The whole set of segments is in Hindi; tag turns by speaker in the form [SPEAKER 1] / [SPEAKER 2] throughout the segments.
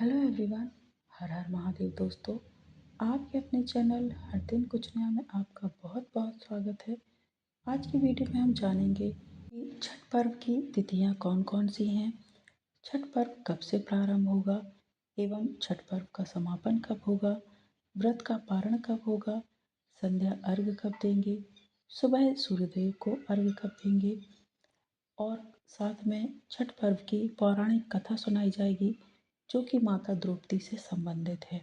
[SPEAKER 1] Hello everyone. हर हर महादेव दोस्तों, आपके अपने चैनल हर दिन कुछ नया में आपका बहुत बहुत स्वागत है। आज की वीडियो में हम जानेंगे कि छठ पर्व की तिथियां कौन कौन सी हैं, छठ पर्व कब से प्रारंभ होगा एवं छठ पर्व का समापन कब होगा, व्रत का पारण कब होगा, संध्या अर्घ्य कब देंगे, सुबह सूर्यदेव को अर्घ्य कब देंगे और साथ में छठ पर्व की पौराणिक कथा सुनाई जाएगी जो कि माता द्रौपदी से संबंधित है।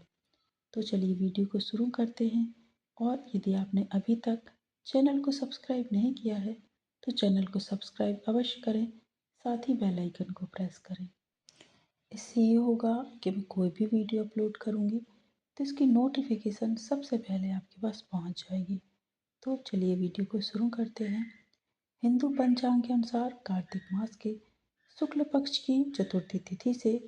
[SPEAKER 1] तो चलिए वीडियो को शुरू करते हैं। और यदि आपने अभी तक चैनल को सब्सक्राइब नहीं किया है तो चैनल को सब्सक्राइब अवश्य करें, साथ ही बेल आइकन को प्रेस करें। इससे ये होगा कि मैं कोई भी वीडियो अपलोड करूँगी तो इसकी नोटिफिकेशन सबसे पहले आपके पास पहुँच जाएगी। तो चलिए वीडियो को शुरू करते हैं। हिंदू पंचांग के अनुसार कार्तिक मास के शुक्ल पक्ष की चतुर्थी तिथि से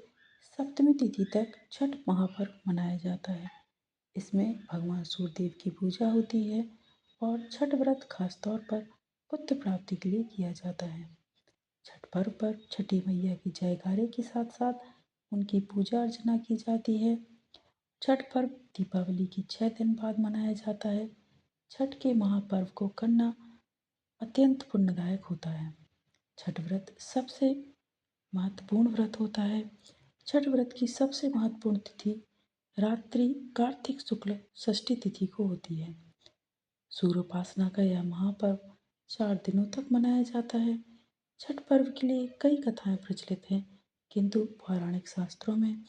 [SPEAKER 1] सप्तमी तिथि तक छठ महापर्व मनाया जाता है। इसमें भगवान सूर्यदेव की पूजा होती है और छठ व्रत खास तौर पर पुत्र प्राप्ति के लिए किया जाता है। छठ पर्व पर छठी मैया की जयकारे के साथ साथ उनकी पूजा अर्चना की जाती है। छठ पर्व दीपावली की 6 दिन बाद मनाया जाता है। छठ के महापर्व को करना अत्यंत पुण्यदायक होता है। छठ व्रत सबसे महत्वपूर्ण व्रत होता है। छठ व्रत की सबसे महत्वपूर्ण तिथि रात्रि कार्तिक शुक्ल षष्ठी तिथि को होती है। सूर्योपासना का यह महापर्व 4 दिनों तक मनाया जाता है। छठ पर्व के लिए कई कथाएं प्रचलित हैं, किंतु पौराणिक शास्त्रों में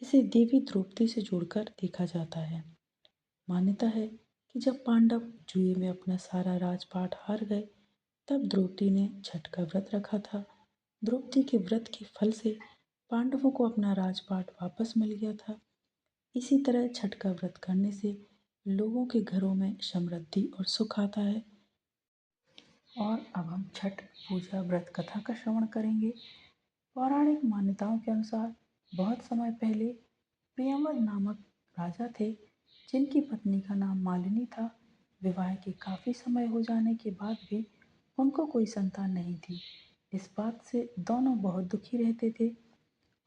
[SPEAKER 1] इसे देवी द्रौपदी से जोड़कर देखा जाता है। मान्यता है कि जब पांडव जुए में अपना सारा राजपाट हार गए तब द्रौपदी ने छठ का व्रत रखा था। द्रौपदी के व्रत के फल से पांडवों को अपना राजपाट वापस मिल गया था। इसी तरह छठ का व्रत करने से लोगों के घरों में समृद्धि और सुख आता है। और अब हम छठ पूजा व्रत कथा का श्रवण करेंगे। पौराणिक मान्यताओं के अनुसार बहुत समय पहले प्रियंवद नामक राजा थे जिनकी पत्नी का नाम मालिनी था। विवाह के काफ़ी समय हो जाने के बाद भी उनको कोई संतान नहीं थी। इस बात से दोनों बहुत दुखी रहते थे।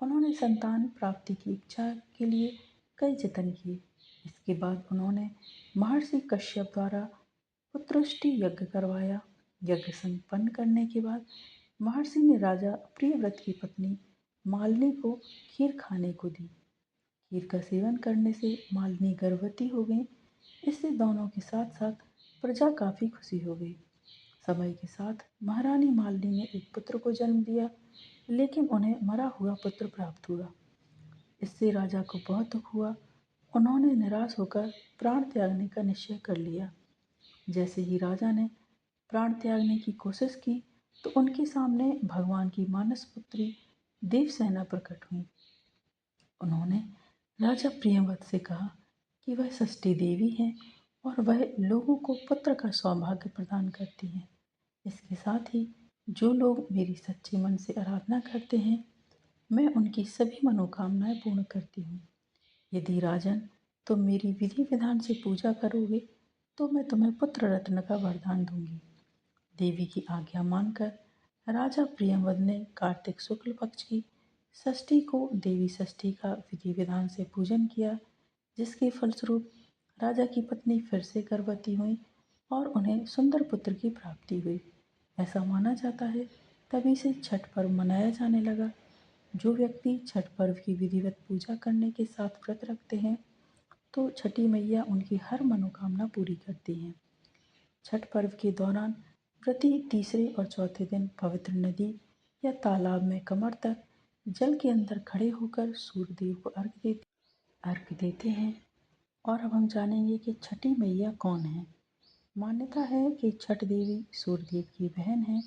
[SPEAKER 1] उन्होंने संतान प्राप्ति की इच्छा के लिए कई जतन किए। इसके बाद उन्होंने महर्षि कश्यप द्वारा पुत्रष्टि यज्ञ करवाया। यज्ञ संपन्न करने के बाद महर्षि ने राजा प्रियव्रत की पत्नी मालिनी को खीर खाने को दी। खीर का सेवन करने से मालिनी गर्भवती हो गई। इससे दोनों के साथ साथ प्रजा काफ़ी खुशी हो गई। समय के साथ महारानी मालिनी ने एक पुत्र को जन्म दिया, लेकिन उन्हें मरा हुआ पुत्र प्राप्त हुआ। इससे राजा को बहुत दुख हुआ। उन्होंने निराश होकर प्राण त्यागने का निश्चय कर लिया। जैसे ही राजा ने प्राण त्यागने की कोशिश की तो उनके सामने भगवान की मानस पुत्री देवसेना प्रकट हुई। उन्होंने राजा प्रियव्रत से कहा कि वह षष्ठी देवी हैं और वह लोगों को पुत्र का सौभाग्य प्रदान करती हैं। इसके साथ ही जो लोग मेरी सच्चे मन से आराधना करते हैं मैं उनकी सभी मनोकामनाएं पूर्ण करती हूँ। यदि राजन तुम मेरी विधि विधान से पूजा करोगे तो मैं तुम्हें पुत्र रत्न का वरदान दूंगी। देवी की आज्ञा मानकर राजा प्रियंवद ने कार्तिक शुक्ल पक्ष की षष्ठी को देवी षष्ठी का विधि विधान से पूजन किया, जिसके फलस्वरूप राजा की पत्नी फिर से गर्भवती हुई और उन्हें सुंदर पुत्र की प्राप्ति हुई। ऐसा माना जाता है तभी से छठ पर्व मनाया जाने लगा। जो व्यक्ति छठ पर्व की विधिवत पूजा करने के साथ व्रत रखते हैं तो छठी मैया उनकी हर मनोकामना पूरी करती हैं। छठ पर्व के दौरान प्रति तीसरे और चौथे दिन पवित्र नदी या तालाब में कमर तक जल के अंदर खड़े होकर सूर्यदेव को अर्घ्य देते हैं। और अब हम जानेंगे कि छठी मैया कौन है। मान्यता है कि छठ देवी सूर्यदेव की बहन है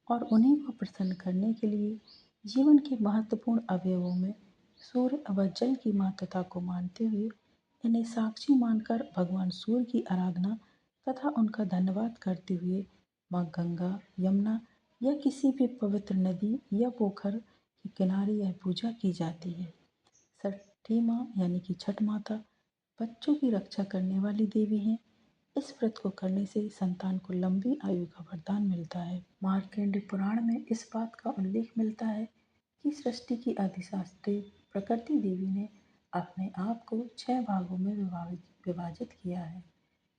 [SPEAKER 1] और उन्हीं को प्रसन्न करने के लिए जीवन के महत्वपूर्ण अवयवों में सूर्य व जल की महत्वता को मानते हुए इन्हें साक्षी मानकर भगवान सूर्य की आराधना तथा उनका धन्यवाद करते हुए माँ गंगा, यमुना या किसी भी पवित्र नदी या पोखर के किनारे यह पूजा की जाती है। छठी माँ यानी कि छठ माता बच्चों की रक्षा करने वाली देवी हैं। इस व्रत को करने से संतान को लंबी आयु का वरदान मिलता है। मार्कंडेय पुराण में इस बात का उल्लेख मिलता है कि सृष्टि की अधिष्ठात्री प्रकृति देवी ने अपने आप को 6 भागों में विभाजित किया है।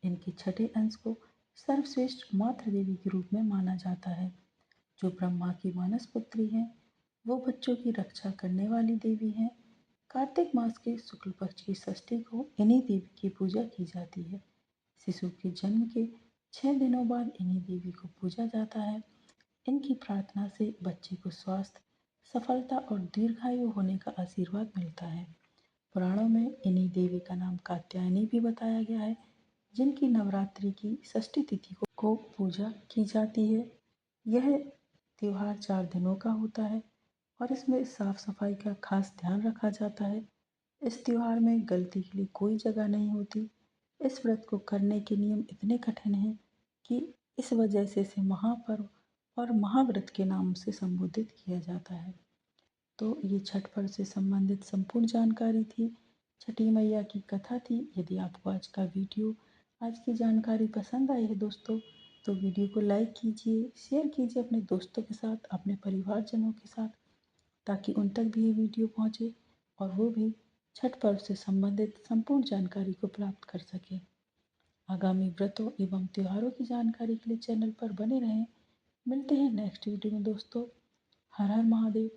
[SPEAKER 1] इनके छठे अंश को सर्वश्रेष्ठ मातृ देवी के रूप में माना जाता है। जो ब्रह्मा की मानस पुत्री हैं, वो बच्चों की रक्षा करने वाली देवी हैं। कार्तिक मास के शुक्ल पक्ष की षष्ठी को इन्हीं देवी की पूजा की जाती है। शिशु के जन्म के 6 दिनों बाद इन्हीं देवी को पूजा जाता है। इनकी प्रार्थना से बच्चे को स्वास्थ्य, सफलता और दीर्घायु होने का आशीर्वाद मिलता है। पुराणों में इन्हीं देवी का नाम कात्यायनी भी बताया गया है, जिनकी नवरात्रि की षष्ठी तिथि को पूजा की जाती है। यह त्योहार 4 दिनों का होता है और इसमें साफ सफाई का खास ध्यान रखा जाता है। इस त्योहार में गलती के लिए कोई जगह नहीं होती। इस व्रत को करने के नियम इतने कठिन हैं कि इस वजह से इसे महापर्व और महाव्रत के नाम से संबोधित किया जाता है। तो ये छठ पर्व से संबंधित संपूर्ण जानकारी थी, छठी मैया की कथा थी। यदि आपको आज का वीडियो, आज की जानकारी पसंद आई है दोस्तों, तो वीडियो को लाइक कीजिए, शेयर कीजिए अपने दोस्तों के साथ, अपने परिवारजनों के साथ, ताकि उन तक भी ये वीडियो पहुँचे और वो भी छठ पर्व से संबंधित संपूर्ण जानकारी को प्राप्त कर सकें। आगामी व्रतों एवं त्योहारों की जानकारी के लिए चैनल पर बने रहें। मिलते हैं नेक्स्ट वीडियो में दोस्तों। हर हर महादेव।